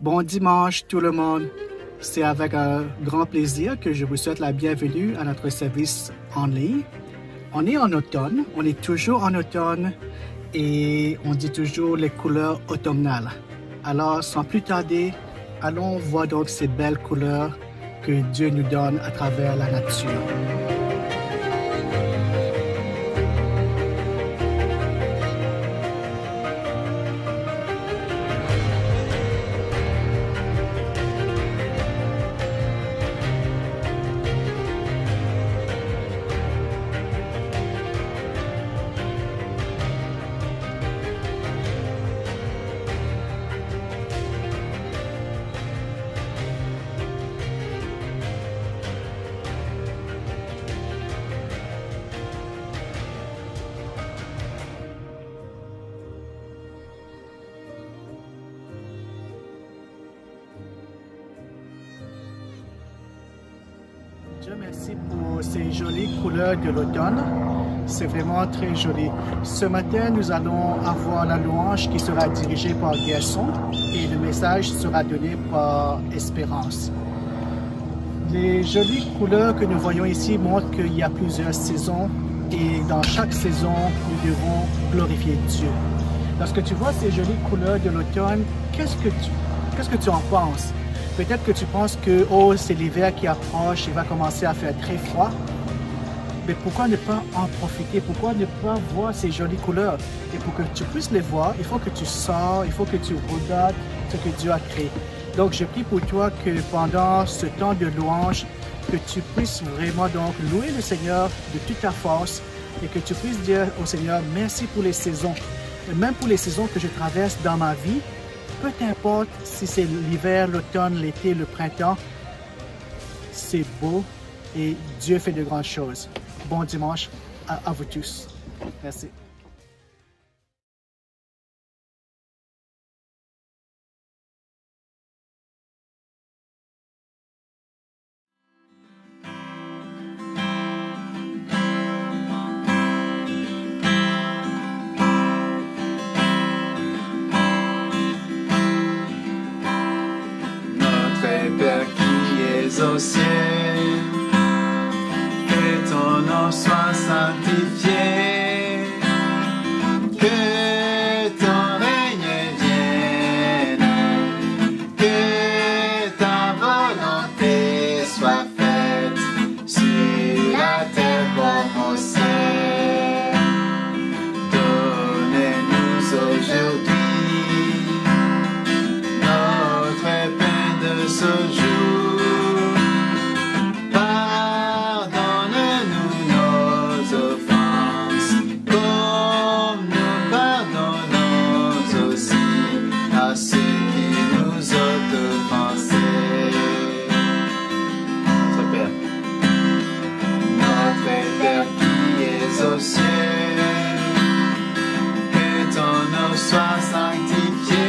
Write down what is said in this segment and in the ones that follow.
Bon dimanche tout le monde. C'est avec un grand plaisir que je vous souhaite la bienvenue à notre service en ligne. On est en automne, on est toujours en automne et on dit toujours les couleurs automnales. Alors sans plus tarder, allons voir donc ces belles couleurs que Dieu nous donne à travers la nature. Dieu merci pour ces jolies couleurs de l'automne. C'est vraiment très joli. Ce matin, nous allons avoir la louange qui sera dirigée par Gerson et le message sera donné par Espérance. Les jolies couleurs que nous voyons ici montrent qu'il y a plusieurs saisons et dans chaque saison, nous devons glorifier Dieu. Lorsque tu vois ces jolies couleurs de l'automne, qu'est-ce que tu en penses? Peut-être que tu penses que oh, c'est l'hiver qui approche, il va commencer à faire très froid. Mais pourquoi ne pas en profiter? Pourquoi ne pas voir ces jolies couleurs? Et pour que tu puisses les voir, il faut que tu sors, il faut que tu regardes ce que Dieu a créé. Donc, je prie pour toi que pendant ce temps de louange, que tu puisses vraiment donc louer le Seigneur de toute ta force et que tu puisses dire au Seigneur, merci pour les saisons. Et même pour les saisons que je traverse dans ma vie, peu importe si c'est l'hiver, l'automne, l'été, le printemps, c'est beau et Dieu fait de grandes choses. Bon dimanche à vous tous. Merci. Père qui es au ciel, que ton nom soit sanctifié, que ton règne vienne, que ta volonté soit faite sur la terre comme au ciel. Donnez-nous aujourd'hui notre pain de ce jour. Pardonne-nous nos offenses, comme nous pardonnons aussi à ceux qui nous ont offensés. Notre Père qui es au ciel, que ton nom soit sanctifié.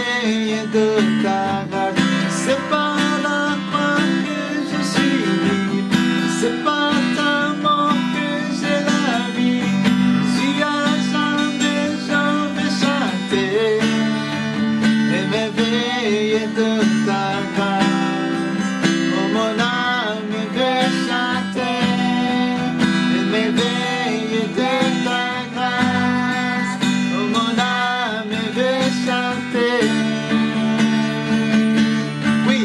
merveilles de ta grâce. C'est par la croix que je suis libre, c'est par ta mort que j'ai la vie. Si à jamais je vais chanter les merveilles de ta grâce. Oh, mon âme veut chanter les merveilles de ta grâce. Oh, mon âme veut chanter. Oui,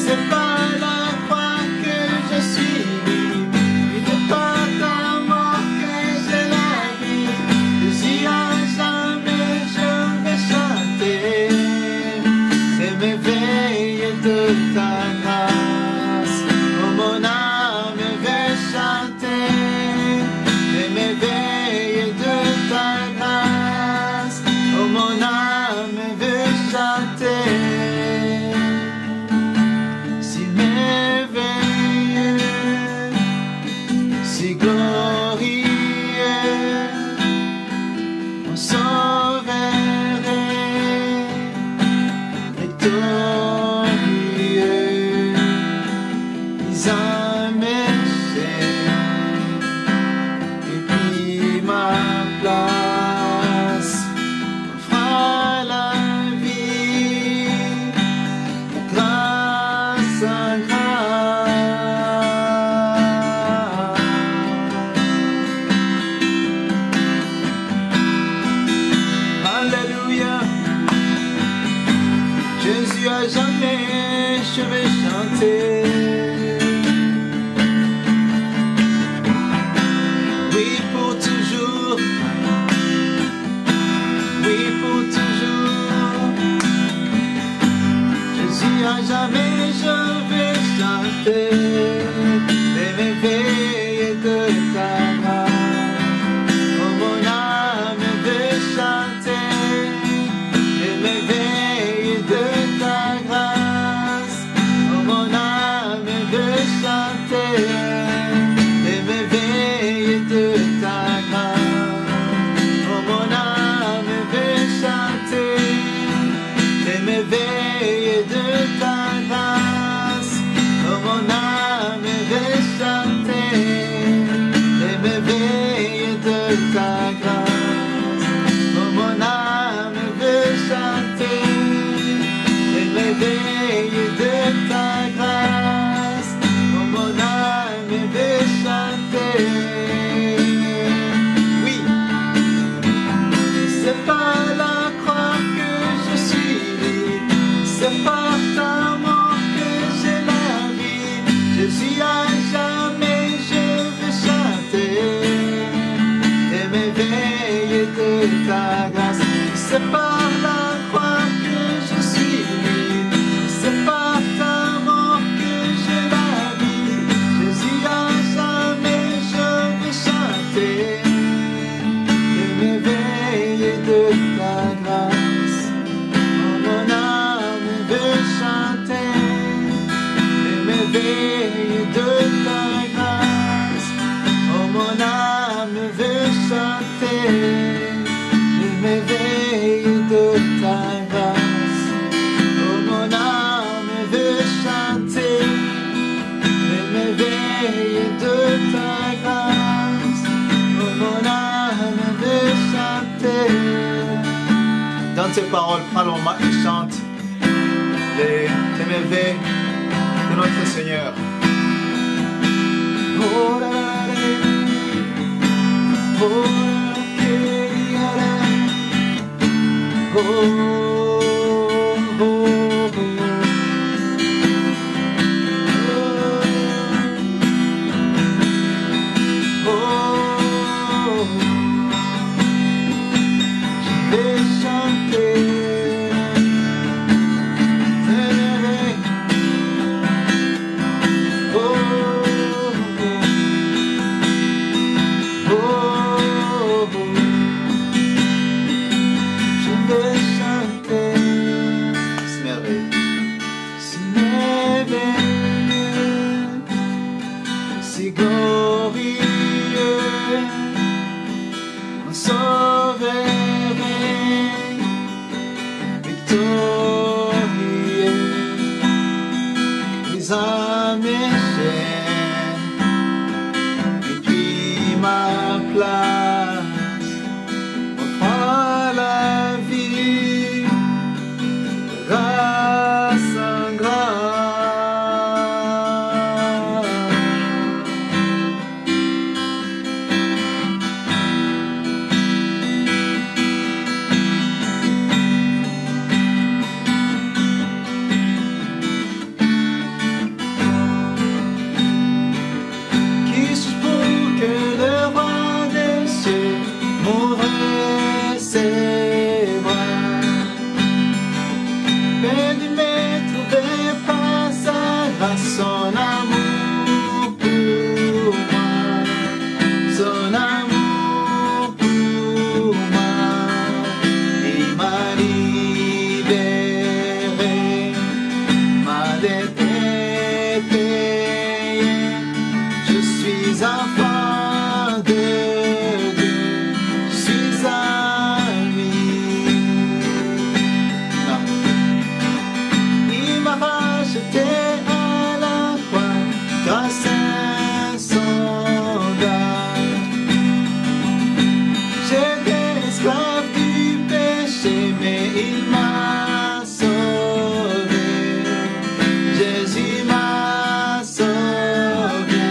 c'est par la croix que je suis libre, et de par ta mort que j'ai la vie. Si à jamais je vais chanter les merveilles de ta grâce. Oh, mon âme veut chanter les merveilles de ta grâce. Oh, mon âme veut chanter. Si merveilleux, si glorieux, mon sauveur victorieux, ils ont marché et pris ma place, fera la vie, grâce à grâce. Alléluia. Jésus à jamais je vais chanter. Oui pour toujours, oui pour toujours. Jésus à jamais je vais chanter les merveilles de ta grâce. Oh, mon âme veut chanter les merveilles de ta grâce. Oh, mon âme veut chanter les merveilles de ta grâce. Oh, mon âme veut chanter les merveilles de ta grâce. Oh, mon âme veut chanter les merveilles de ta grâce. Oh, mon âme veut chanter les merveilles de ta grâce. Oh, mon âme veut chanter. Oui, c'est par la croix que je suis libre, c'est par ta mort que j'ai la vie. Jésus à jamais je veux chanter les merveilles de ta grâce. C'est par la croix que je suis libre, c'est par ta mort que j'ai la vie. Jésus à jamais je veux chanter les merveilles de ta grâce. Oh, mon âme veut chanter les merveilles de ta grâce. Oh, mon âme veut chanter les merveilles de ta grâce. Oh, mon âme veut chanter les merveilles de ta grâce. Oh, mon âme veut chanter. Dans ces paroles, prends le moment et chante les merveilles de notre Seigneur. Oh, la, la, la, oh, la, oh, oh, oh, oh, je vais chanter. m'ouvrir ses bras. Mais il m'est trouvé passage à son amour pour moi, son amour pour moi. Il m'a libéré, m'a détaillé. Je suis enfant de Dieu, je suis à lui. Non. Il m'a racheté à la croix grâce à son don. J'étais esclave du péché, mais il m'a sauvé. Jésus m'a sauvé.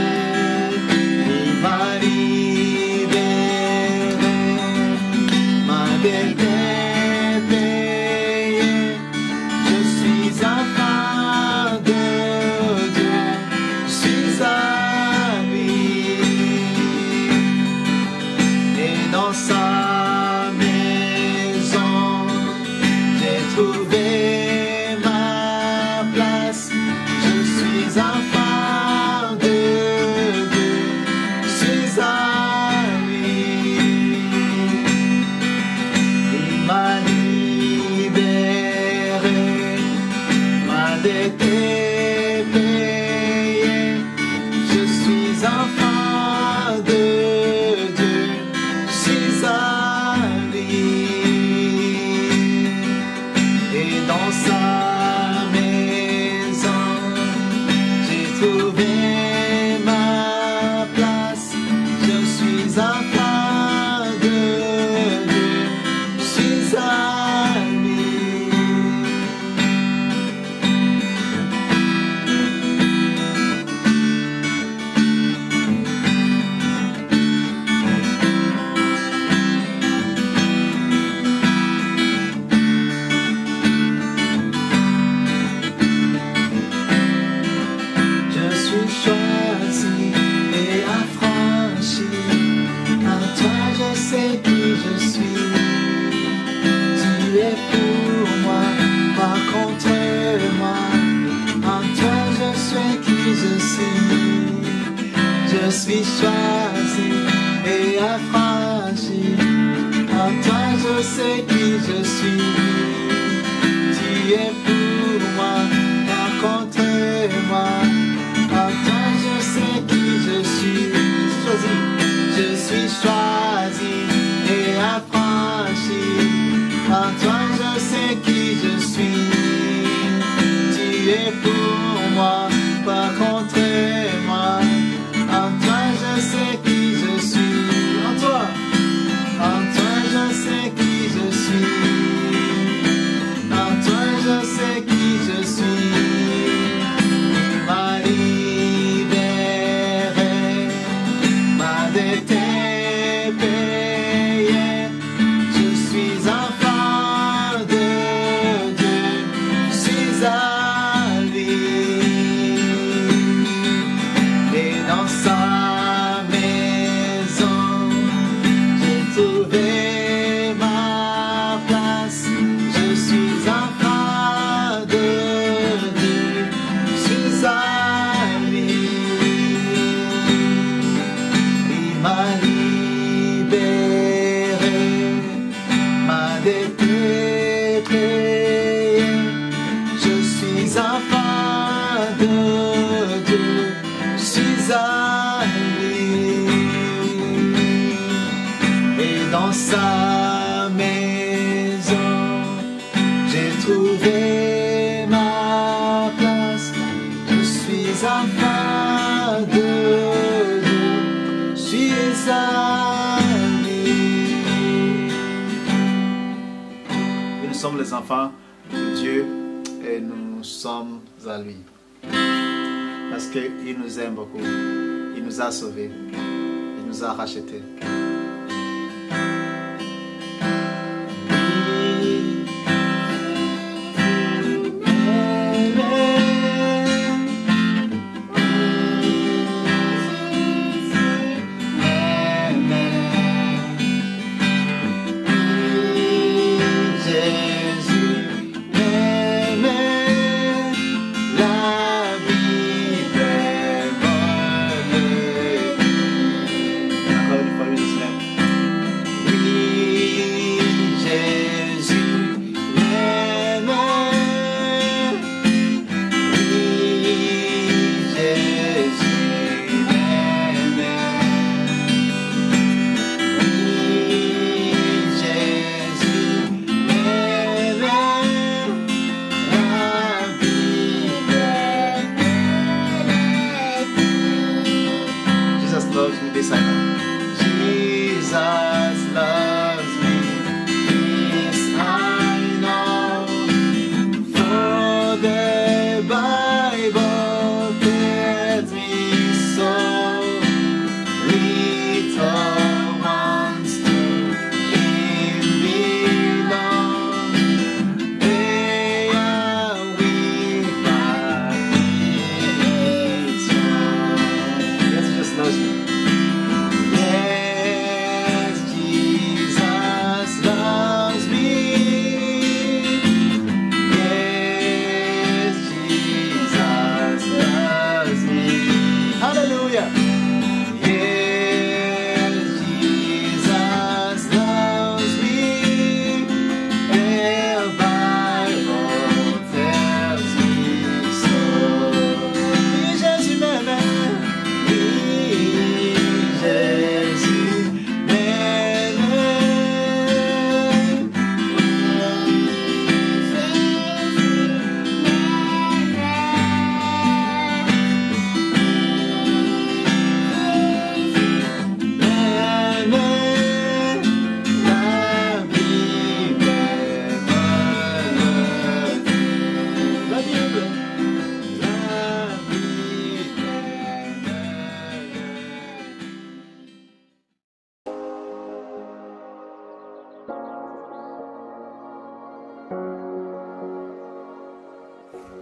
Il m'a libéré, m'a détaillé. Je suis enfant de Dieu, je suis à lui. Et dans sa maison, j'ai trouvé ma place. Je suis enfant de Dieu, je suis à lui. Il m'a libéré, m'a détaillé. Je suis enfant de Dieu, je suis à lui. Et dans sa maison, j'ai trouvé ma place. Je suis enfant de Dieu, je suis à lui. Je suis choisi et affranchi. En toi je sais qui je suis. Tu es pour moi, pas contre moi. En toi je sais qui je suis. Je suis choisi et affranchi. En toi je sais qui je suis. Tu es pour moi, pas contre moi. En toi je sais qui je suis. Je suis choisi et affranchi. En toi je sais qui je suis. Tu es pour moi, pas contre moi. En toi je sais qui je suis. En toi je sais qui je suis. En toi je sais qui je suis. Il m'a libéré, m'a détaillé. Je suis enfant de Dieu, je suis à lui. Et dans sa maison, j'ai trouvé ma place. Je suis enfant de Dieu, je suis à lui. Il m'a libéré, m'a détaillé. Je suis enfant de Dieu, je suis à lui. Et dans sa maison, j'ai trouvé ma place. Je suis enfant de Dieu, je suis à lui. Nous sommes les enfants de Dieu et nous sommes à lui. Parce qu'il nous aime beaucoup. Il nous a sauvés. Il nous a rachetés.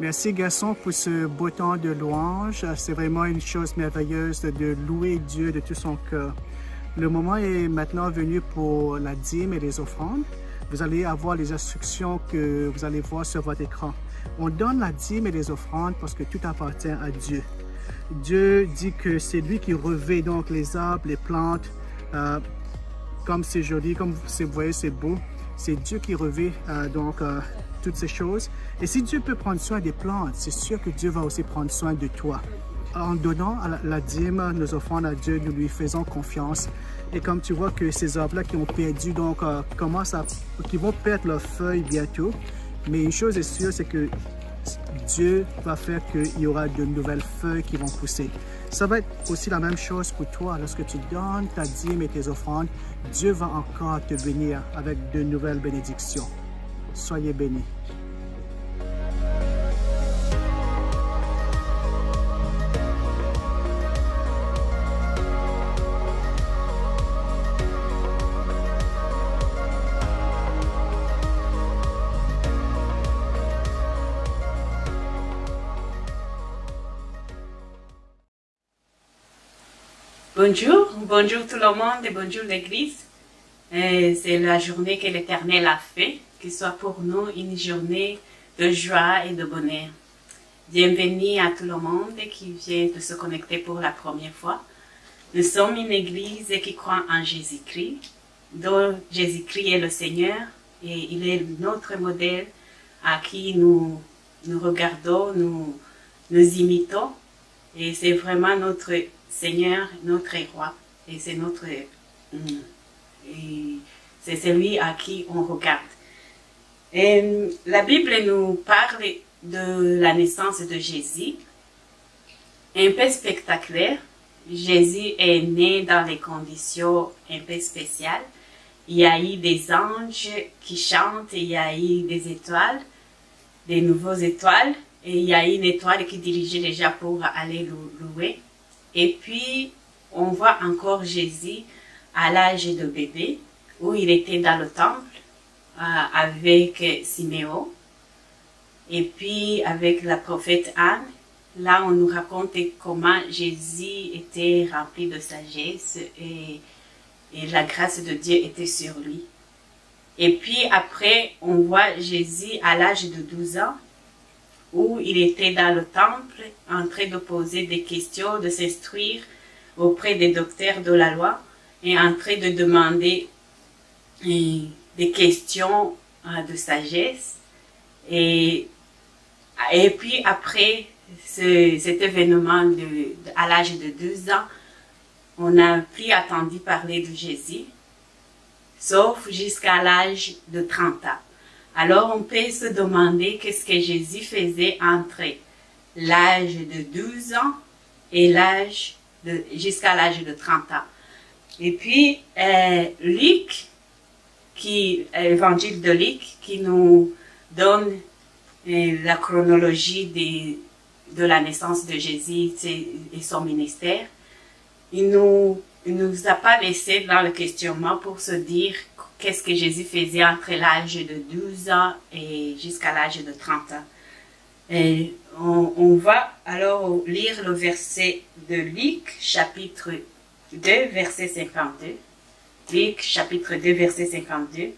Merci Gaston pour ce beau temps de louange. C'est vraiment une chose merveilleuse de louer Dieu de tout son cœur. Le moment est maintenant venu pour la dîme et les offrandes. Vous allez avoir les instructions que vous allez voir sur votre écran. On donne la dîme et les offrandes parce que tout appartient à Dieu. Dieu dit que c'est lui qui revêt donc les arbres, les plantes. Comme c'est joli, comme vous voyez, c'est beau. C'est Dieu qui revêt toutes ces choses. Et si Dieu peut prendre soin des plantes, c'est sûr que Dieu va aussi prendre soin de toi. En donnant la dîme, nos offrandes à Dieu, nous lui faisons confiance. Et comme tu vois que ces arbres-là qui ont perdu, qui vont perdre leurs feuilles bientôt. Mais une chose est sûre, c'est que Dieu va faire qu'il y aura de nouvelles feuilles qui vont pousser. Ça va être aussi la même chose pour toi. Lorsque tu donnes ta dîme et tes offrandes, Dieu va encore te bénir avec de nouvelles bénédictions. Soyez bénis. Bonjour tout le monde et bonjour l'Église. C'est la journée que l'Éternel a fait, qu'il soit pour nous une journée de joie et de bonheur. Bienvenue à tout le monde qui vient de se connecter pour la première fois. Nous sommes une Église qui croit en Jésus-Christ, dont Jésus-Christ est le Seigneur et il est notre modèle à qui nous regardons, nous imitons et c'est vraiment notre Seigneur, notre roi, et c'est celui à qui on regarde. Et la Bible nous parle de la naissance de Jésus, un peu spectaculaire. Jésus est né dans des conditions un peu spéciales. Il y a eu des anges qui chantent, il y a eu des étoiles, des nouvelles étoiles, et il y a eu une étoile qui dirigeait déjà pour aller louer. Et puis, on voit encore Jésus à l'âge de bébé, où il était dans le temple avec Siméon. Et puis, avec la prophète Anne, là, on nous raconte comment Jésus était rempli de sagesse et la grâce de Dieu était sur lui. Et puis, après, on voit Jésus à l'âge de 12 ans, où il était dans le temple en train de poser des questions, de s'instruire auprès des docteurs de la loi et en train de demander des questions de sagesse. Et puis après cet événement à l'âge de 12 ans, on n'a plus entendu parler de Jésus, sauf jusqu'à l'âge de 30 ans. Alors, on peut se demander qu'est-ce que Jésus faisait entre l'âge de 12 ans et jusqu'à l'âge de 30 ans. Et puis, Luc, l'évangile de Luc, qui nous donne la chronologie de la naissance de Jésus et son ministère, il nous a pas laissé dans le questionnement pour se dire qu'est-ce que Jésus faisait entre l'âge de 12 ans et jusqu'à l'âge de 30 ans. Et on va alors lire le verset de Luc, chapitre 2, verset 52. Luc, chapitre 2, verset 52.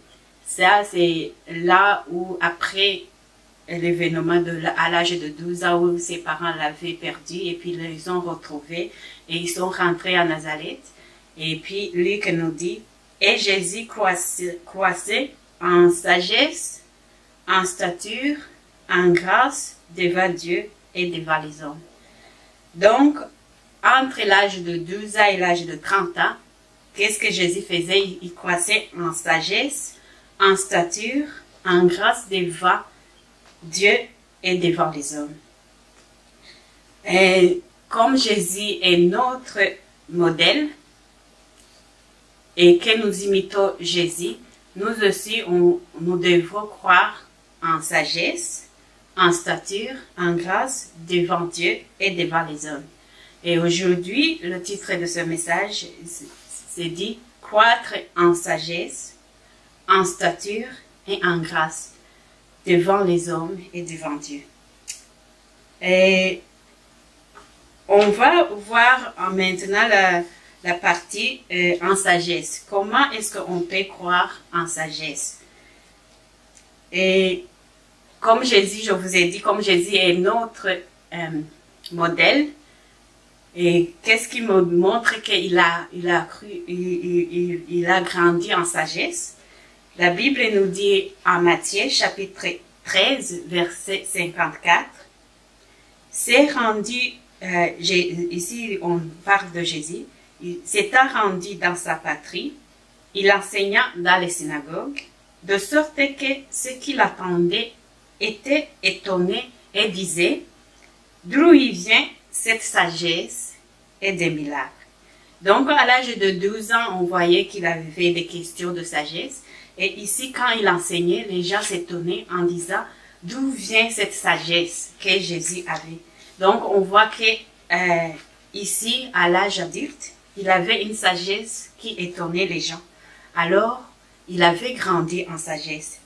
Ça, c'est là où, après l'événement à l'âge de 12 ans, où ses parents l'avaient perdu, et puis ils les ont retrouvés, et ils sont rentrés à Nazareth. Et puis, Luc nous dit, et Jésus croissait en sagesse, en stature, en grâce devant Dieu et devant les hommes. Donc, entre l'âge de 12 ans et l'âge de 30 ans, qu'est-ce que Jésus faisait? Il croissait en sagesse, en stature, en grâce devant Dieu et devant les hommes. Et comme Jésus est notre modèle, et que nous imitons Jésus, nous aussi, nous devons croire en sagesse, en stature, en grâce devant Dieu et devant les hommes. Et aujourd'hui, le titre de ce message, c'est dit « Croître en sagesse, en stature et en grâce devant les hommes et devant Dieu ». Et on va voir maintenant la partie en sagesse. Comment est-ce qu'on peut croire en sagesse? Et comme Jésus, je vous ai dit, comme Jésus est notre modèle, et qu'est-ce qui me montre qu'il a cru, il a grandi en sagesse? La Bible nous dit en Matthieu, chapitre 13, verset 54, c'est rendu, ici on parle de Jésus, il s'étant rendu dans sa patrie, il enseigna dans les synagogues, de sorte que ceux qui l'attendaient étaient étonnés et disaient, d'où il vient cette sagesse et des miracles. Donc à l'âge de 12 ans, on voyait qu'il avait des questions de sagesse. Et ici, quand il enseignait, les gens s'étonnaient en disant d'où vient cette sagesse que Jésus avait. Donc, on voit que ici, à l'âge adulte, il avait une sagesse qui étonnait les gens. Alors, il avait grandi en sagesse.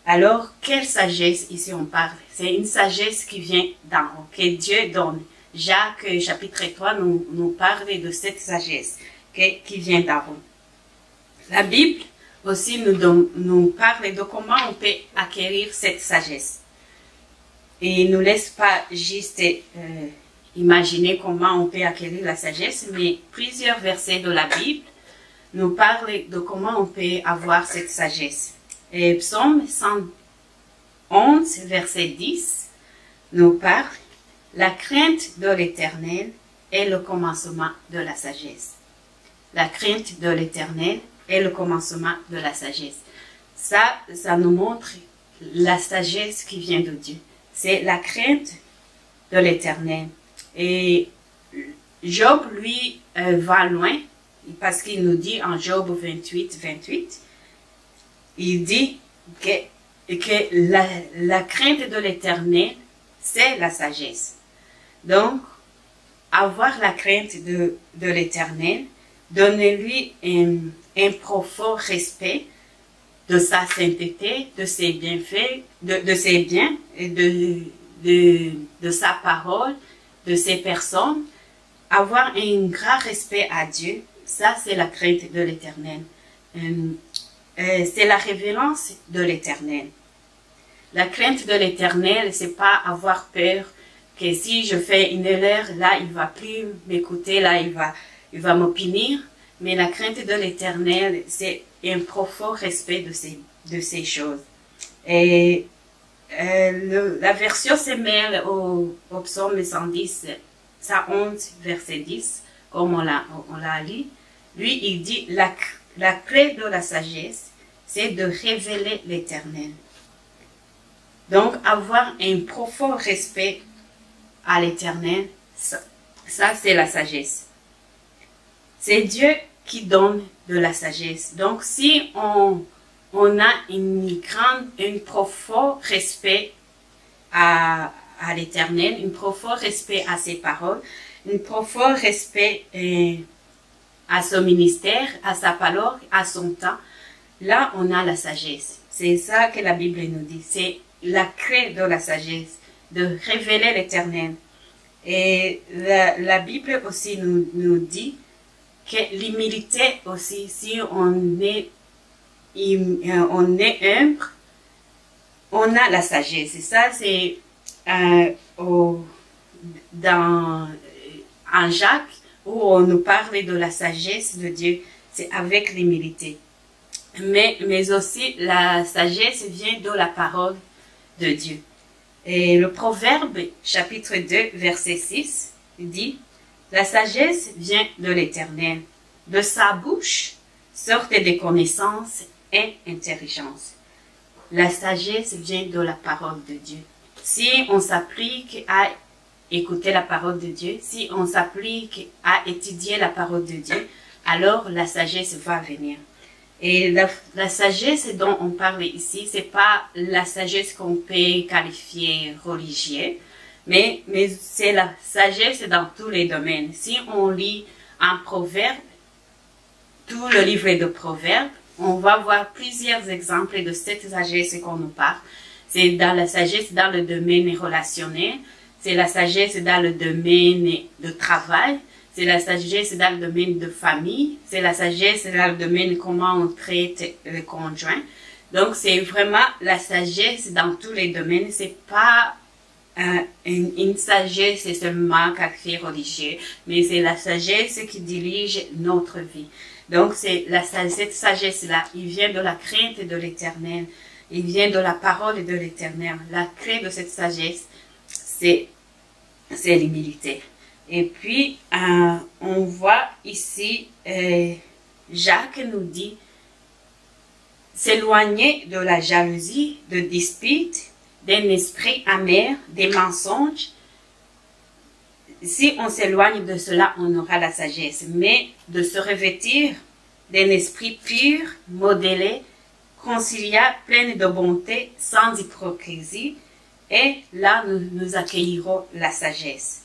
Alors, quelle sagesse ici on parle? C'est une sagesse qui vient d'en haut, que Dieu donne. Jacques, chapitre 3, nous parle de cette sagesse qui vient d'en haut. La Bible aussi nous parle de comment on peut acquérir cette sagesse. Et il ne nous laisse pas juste imaginer comment on peut acquérir la sagesse, mais plusieurs versets de la Bible nous parlent de comment on peut avoir cette sagesse. Et Psaume 111, verset 10, nous parle « La crainte de l'Éternel est le commencement de la sagesse. » La crainte de l'Éternel est le commencement de la sagesse. Ça nous montre la sagesse qui vient de Dieu. C'est la crainte de l'Éternel. Et Job, lui, va loin, parce qu'il nous dit en Job 28, 28, il dit que la crainte de l'Éternel, c'est la sagesse. Donc, avoir la crainte de l'Éternel, donner-lui un profond respect de sa sainteté, de ses bienfaits, de ses biens, et de sa parole, de ses personnes, avoir un grand respect à Dieu, ça c'est la crainte de l'Éternel. C'est la révérence de l'Éternel. La crainte de l'Éternel, c'est pas avoir peur que si je fais une erreur, là il va plus m'écouter, là il va me punir. Mais la crainte de l'Éternel, c'est un profond respect de ces choses. Et la version se mêle au psaume 111, verset 10, comme on l'a lu. Lui, il dit, la clé de la sagesse, c'est de révéler l'Éternel. Donc, avoir un profond respect à l'Éternel, ça c'est la sagesse. C'est Dieu qui donne de la sagesse. Donc, si on a un profond respect à l'Éternel, un profond respect à ses paroles, un profond respect à son ministère, à sa parole, à son temps, là, on a la sagesse. C'est ça que la Bible nous dit. C'est la clé de la sagesse, de révéler l'Éternel. Et la Bible aussi nous dit que l'humilité aussi, si on est humble, on a la sagesse. Et ça, c'est en Jacques, où on nous parle de la sagesse de Dieu, c'est avec l'humilité. Mais aussi, la sagesse vient de la parole de Dieu. Et le Proverbe, chapitre 2, verset 6, dit, « La sagesse vient de l'Éternel. De sa bouche sortent des connaissances et intelligence. » La sagesse vient de la parole de Dieu. Si on s'applique à écouter la parole de Dieu, si on s'applique à étudier la parole de Dieu, alors la sagesse va venir. Et la sagesse dont on parle ici, c'est pas la sagesse qu'on peut qualifier religieuse, mais c'est la sagesse dans tous les domaines. Si on lit un proverbe, tout le livre de Proverbes, on va voir plusieurs exemples de cette sagesse qu'on nous parle. C'est dans la sagesse dans le domaine relationnel, c'est la sagesse dans le domaine de travail, c'est la sagesse dans le domaine de famille, c'est la sagesse dans le domaine comment on traite le conjoint. Donc, c'est vraiment la sagesse dans tous les domaines. C'est pas une sagesse seulement caractère religieux, mais c'est la sagesse qui dirige notre vie. Donc, cette sagesse-là, il vient de la crainte de l'Éternel. Il vient de la parole de l'Éternel. La clé de cette sagesse, c'est l'humilité. Et puis, on voit ici, Jacques nous dit, s'éloigner de la jalousie, de disputes, d'un esprit amer, des mensonges. Si on s'éloigne de cela, on aura la sagesse. Mais de se revêtir d'un esprit pur, modélé, conciliable, plein de bonté, sans hypocrisie, et là, nous accueillerons la sagesse.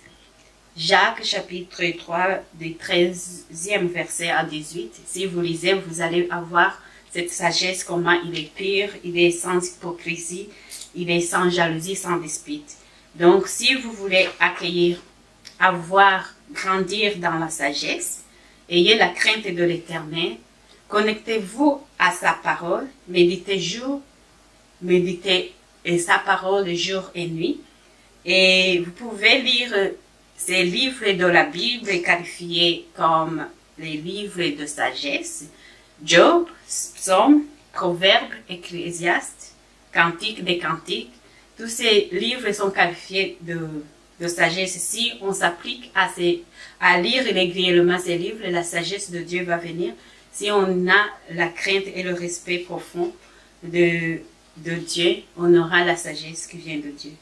Jacques, chapitre 3, du 13e verset à 18. Si vous lisez, vous allez avoir cette sagesse, comment il est pur, il est sans hypocrisie, il est sans jalousie, sans dispute. Donc, si vous voulez accueillir, grandir dans la sagesse, ayez la crainte de l'Éternel, connectez-vous à sa parole, méditez sa parole jour et nuit, et vous pouvez lire ces livres de la Bible qualifiés comme les livres de sagesse, Job, Psaume, Proverbes, Ecclésiaste, Cantique des Cantiques. Tous ces livres sont qualifiés de sagesse. Si on s'applique à lire régulièrement ces livres, la sagesse de Dieu va venir. Si on a la crainte et le respect profond de Dieu, on aura la sagesse qui vient de Dieu.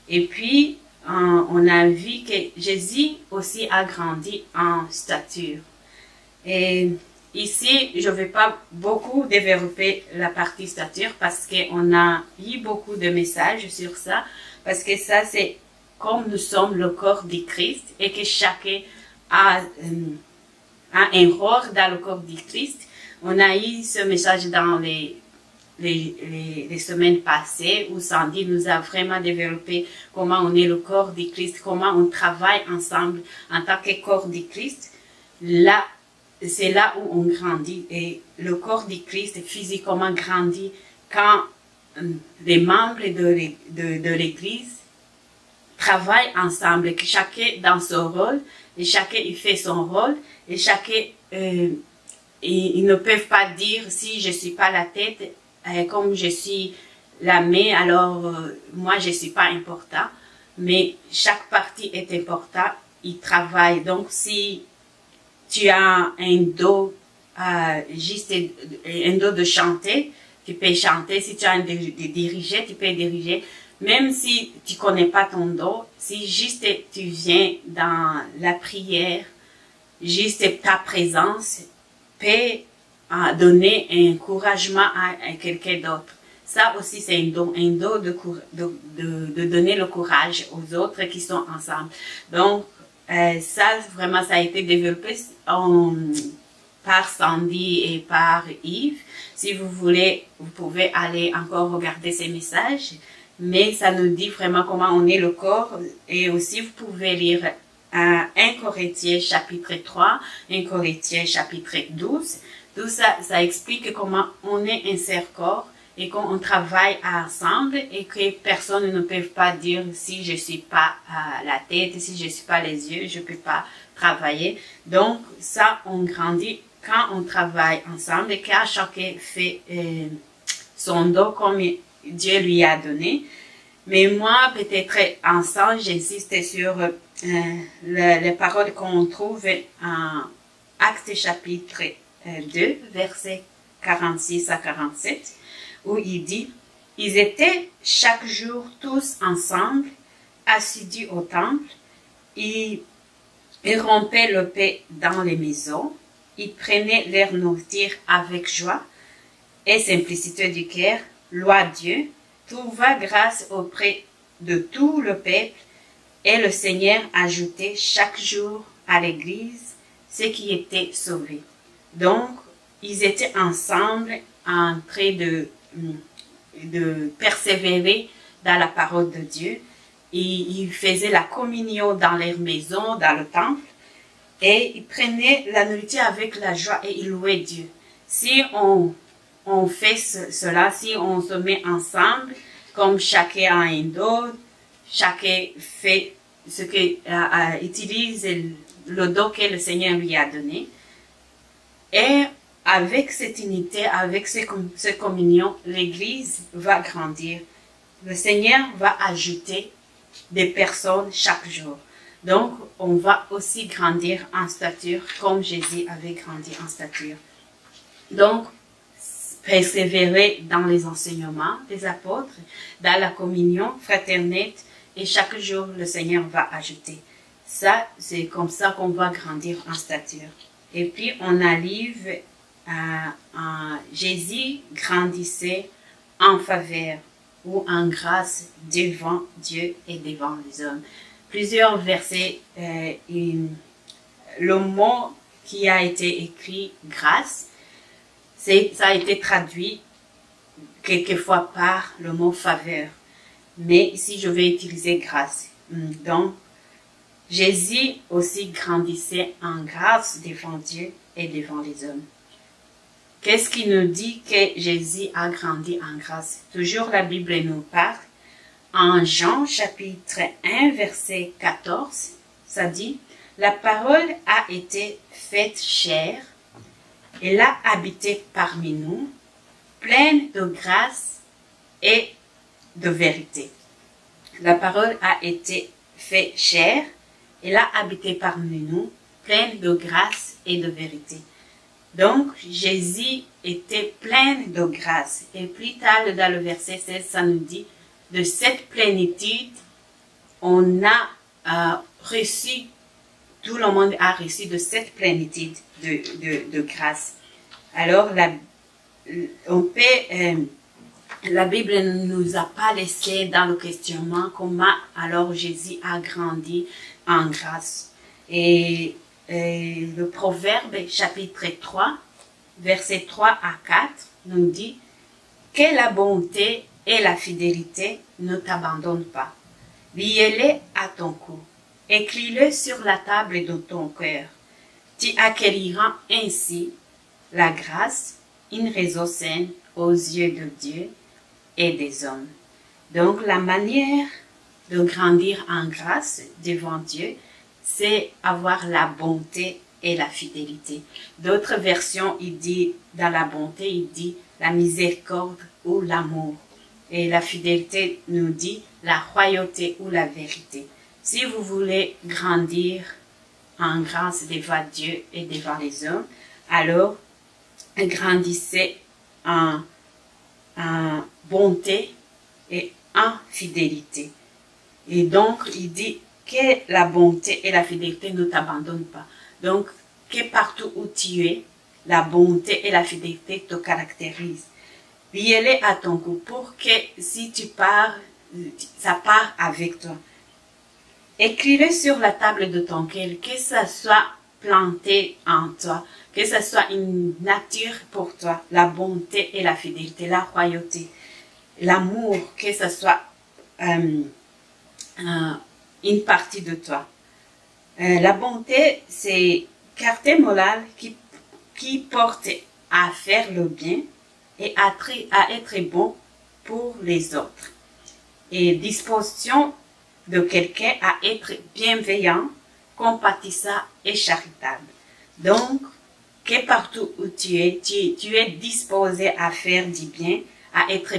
Et puis, on a vu que Jésus aussi a grandi en stature. Et ici, je ne vais pas beaucoup développer la partie stature parce qu'on a eu beaucoup de messages sur ça. Parce que ça, c'est comme nous sommes le corps du Christ et que chacun a un rôle dans le corps du Christ. On a eu ce message dans les semaines passées où Sandy nous a vraiment développé comment on est le corps du Christ, comment on travaille ensemble en tant que corps du Christ. Là, c'est là où on grandit. Et le corps du Christ physiquement grandit quand les membres de l'Église travaillent ensemble, que chacun dans son rôle, et chacun il fait son rôle, et chacun, ils ne peuvent pas dire si je suis pas la tête, comme je suis la main, alors moi je suis pas important, mais chaque partie est importante, ils travaillent. Donc si tu as un dos, juste un dos de chanter, tu peux chanter. Si tu as un de diriger, tu peux diriger. Même si tu connais pas ton dos, si juste tu viens dans la prière, juste ta présence peut donner un encouragement à quelqu'un d'autre. Ça aussi, c'est un don de donner le courage aux autres qui sont ensemble. Donc, ça, vraiment, ça a été développé par Sandy et par Yves. Si vous voulez, vous pouvez aller encore regarder ces messages. Mais ça nous dit vraiment comment on est le corps. Et aussi, vous pouvez lire 1 Corinthiens chapitre 3, 1 Corinthiens chapitre 12. Tout ça, ça explique comment on est un seul corps et qu'on travaille ensemble et que personne ne peut pas dire si je suis pas la tête, si je suis pas les yeux, je peux pas travailler. Donc, ça, on grandit quand on travaille ensemble et quand chacun fait son dos comme Dieu lui a donné. Mais moi, peut-être ensemble, j'insiste sur les paroles qu'on trouve en Actes chapitre 2, versets 46 à 47, où il dit, « Ils étaient chaque jour tous ensemble, assidus au temple, ils rompaient le pain dans les maisons, ils prenaient leur nourriture avec joie et simplicité du cœur, loua Dieu, trouva grâce auprès de tout le peuple, et le Seigneur ajoutait chaque jour à l'Église ceux qui étaient sauvés. » Donc, ils étaient ensemble en train de persévérer dans la parole de Dieu. ils faisaient la communion dans leur maison, dans le temple, et ils prenaient la nourriture avec la joie et ils louaient Dieu. Si on fait cela, si on se met ensemble, comme chacun a un don, chacun fait ce que utilise le don que le Seigneur lui a donné, et avec cette unité, avec cette communion, l'Église va grandir. Le Seigneur va ajouter des personnes chaque jour. Donc, on va aussi grandir en stature comme Jésus avait grandi en stature. Donc, persévérer dans les enseignements des apôtres, dans la communion fraternelle, et chaque jour, le Seigneur va ajouter. Ça, c'est comme ça qu'on va grandir en stature. Et puis, on arrive à Jésus grandissait en faveur ou en grâce devant Dieu et devant les hommes. Plusieurs versets, le mot qui a été écrit grâce, ça a été traduit quelquefois par le mot faveur. Mais ici, je vais utiliser grâce. Donc, Jésus aussi grandissait en grâce devant Dieu et devant les hommes. Qu'est-ce qui nous dit que Jésus a grandi en grâce? Toujours la Bible nous parle. En Jean chapitre 1 verset 14, ça dit, « La parole a été faite chair, elle a habité parmi nous, pleine de grâce et de vérité. » La parole a été faite chair, elle a habité parmi nous, pleine de grâce et de vérité. Donc, Jésus était plein de grâce. Et plus tard, dans le verset 16, ça nous dit, de cette plénitude, on a reçu, tout le monde a reçu de cette plénitude de grâce. Alors, la Bible ne nous a pas laissé dans le questionnement comment alors Jésus a grandi en grâce. Et le Proverbe chapitre 3, versets 3 à 4 nous dit que la bonté et la fidélité ne t'abandonnent pas. Lie-les à ton cou, écris-le sur la table de ton cœur. Tu acquériras ainsi la grâce, une raison saine aux yeux de Dieu et des hommes. Donc la manière de grandir en grâce devant Dieu, c'est avoir la bonté et la fidélité. D'autres versions, il dit, dans la bonté, il dit la miséricorde ou l'amour. Et la fidélité nous dit la royauté ou la vérité. Si vous voulez grandir en grâce devant Dieu et devant les hommes, alors grandissez en bonté et en fidélité. Et donc, il dit que la bonté et la fidélité ne t'abandonnent pas. Donc, que partout où tu es, la bonté et la fidélité te caractérisent. Lie-les à ton cou pour que si tu pars, ça part avec toi. Écris-le sur la table de ton cœur, que ça soit planté en toi, que ça soit une nature pour toi, la bonté et la fidélité, la royauté, l'amour, que ça soit une partie de toi. La bonté, c'est caractère moral qui porte à faire le bien et à être bon pour les autres. Et disposition de quelqu'un à être bienveillant, compatissant et charitable. Donc, que partout où tu es disposé à faire du bien, à être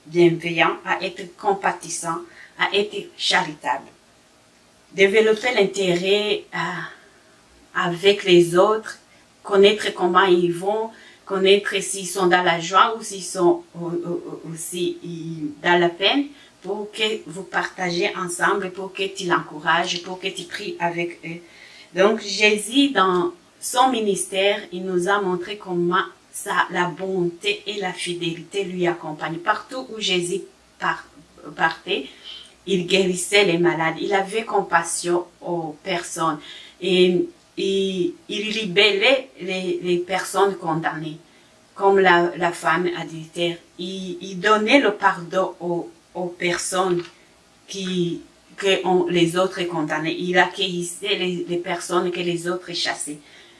bienveillant, à être compatissant, à être charitable. Développer l'intérêt avec les autres, connaître comment ils vont, connaître s'ils sont dans la joie ou s'ils sont aussi dans la peine, pour que vous partagez ensemble, pour que tu l'encourages, pour que tu pries avec eux. Donc, Jésus, dans son ministère, il nous a montré comment la bonté et la fidélité lui accompagnent. Partout où Jésus partait, il guérissait les malades, il avait compassion aux personnes et il libérait les personnes condamnées, comme la femme adultère. Il donnait le pardon aux personnes qui que les autres condamnaient. Il accueillissait les personnes que les autres chassaient.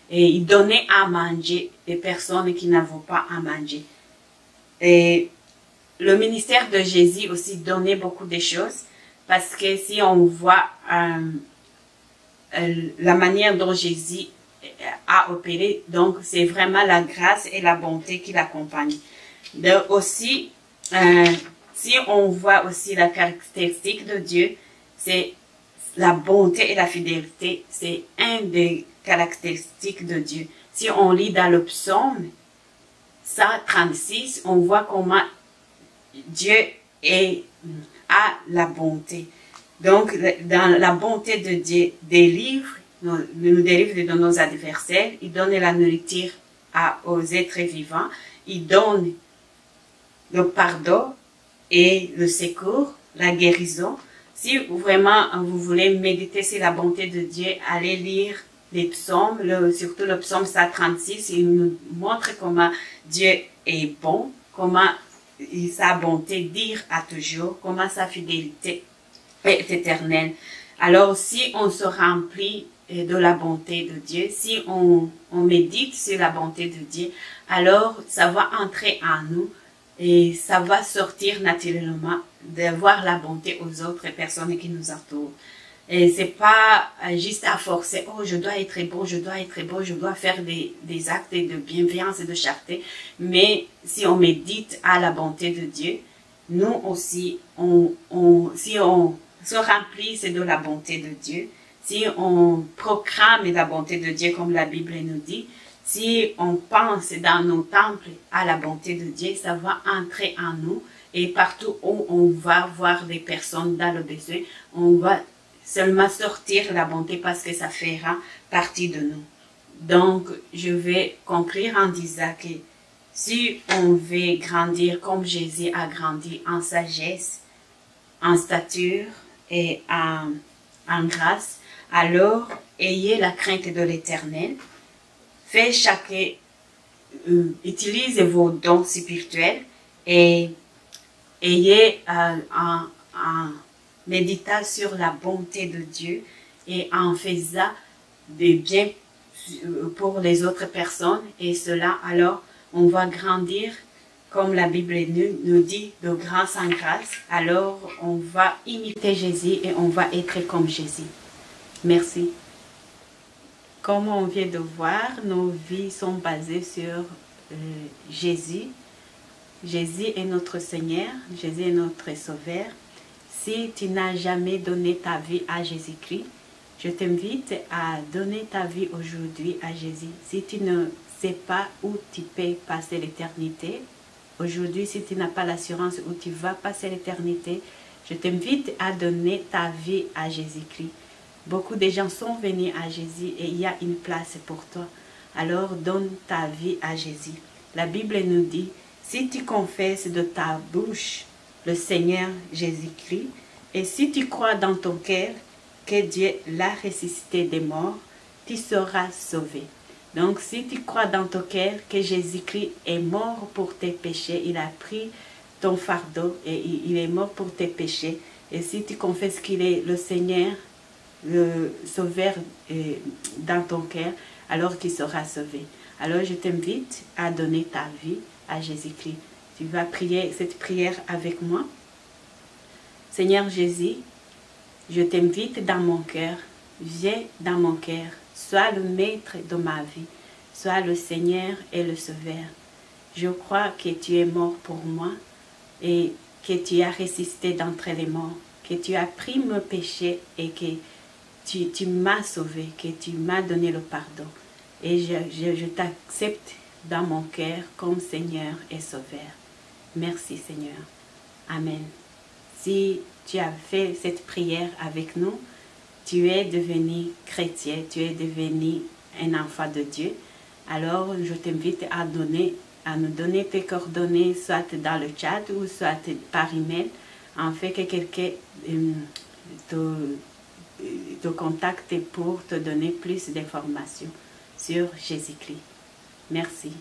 Et il donnait à manger les personnes qui n'avaient pas à manger. Et le ministère de Jésus aussi donnait beaucoup de choses. Parce que si on voit la manière dont Jésus a opéré, donc c'est vraiment la grâce et la bonté qui l'accompagnent. Aussi, si on voit aussi la caractéristique de Dieu, c'est la bonté et la fidélité, c'est un des caractéristiques de Dieu. Si on lit dans le psaume 136, on voit comment Dieu a la bonté. Donc, dans la bonté de Dieu, nous délivre de nos adversaires, il donne la nourriture aux êtres vivants, il donne le pardon et le secours, la guérison. Si vraiment vous voulez méditer sur la bonté de Dieu, allez lire les psaumes, surtout le psaume 136, il nous montre comment Dieu est bon, comment sa bonté dure à toujours, comment sa fidélité est éternelle. Alors si on se remplit de la bonté de Dieu, si on médite sur la bonté de Dieu, alors ça va entrer en nous et ça va sortir naturellement de voir la bonté aux autres personnes qui nous entourent. Et c'est pas juste à forcer, oh je dois être bon, je dois être bon, je dois faire des actes de bienveillance et de charité. Mais si on médite à la bonté de Dieu, nous aussi, si on se remplit de la bonté de Dieu, si on proclame la bonté de Dieu comme la Bible nous dit, si on pense dans nos temples à la bonté de Dieu, ça va entrer en nous et partout où on va voir des personnes dans le besoin, on va seulement sortir la bonté parce que ça fera partie de nous. Donc, je vais conclure en disant que si on veut grandir comme Jésus a grandi en sagesse, en stature et en grâce, alors ayez la crainte de l'Éternel. Faites utilisez vos dons spirituels et ayez en méditant sur la bonté de Dieu et en faisant des biens pour les autres personnes. Et cela, alors, on va grandir, comme la Bible nous dit, de grâce en grâce. Alors, on va imiter Jésus et on va être comme Jésus. Merci. Comme on vient de voir, nos vies sont basées sur Jésus. Jésus est notre Seigneur, Jésus est notre Sauveur. Si tu n'as jamais donné ta vie à Jésus-Christ, je t'invite à donner ta vie aujourd'hui à Jésus. Si tu ne sais pas où tu peux passer l'éternité, aujourd'hui, si tu n'as pas l'assurance où tu vas passer l'éternité, je t'invite à donner ta vie à Jésus-Christ. Beaucoup de gens sont venus à Jésus et il y a une place pour toi. Alors donne ta vie à Jésus. La Bible nous dit, si tu confesses de ta bouche le Seigneur Jésus-Christ, et si tu crois dans ton cœur que Dieu l'a ressuscité des morts, tu seras sauvé. Donc si tu crois dans ton cœur que Jésus-Christ est mort pour tes péchés, il a pris ton fardeau et il est mort pour tes péchés, et si tu confesses qu'il est le Seigneur, le Sauveur dans ton cœur, alors qu'il sera sauvé. Alors je t'invite à donner ta vie à Jésus-Christ. Tu vas prier cette prière avec moi. Seigneur Jésus, je t'invite dans mon cœur. Viens dans mon cœur. Sois le maître de ma vie. Sois le Seigneur et le Sauveur. Je crois que tu es mort pour moi et que tu as ressuscité d'entre les morts, que tu as pris mes péchés et que tu m'as sauvé, que tu m'as donné le pardon. Et je t'accepte dans mon cœur comme Seigneur et Sauveur. Merci Seigneur. Amen. Si tu as fait cette prière avec nous, tu es devenu chrétien, tu es devenu un enfant de Dieu. Alors je t'invite à nous donner tes coordonnées, soit dans le chat ou soit par email, afin que quelqu'un te contacte pour te donner plus d'informations sur Jésus-Christ. Merci.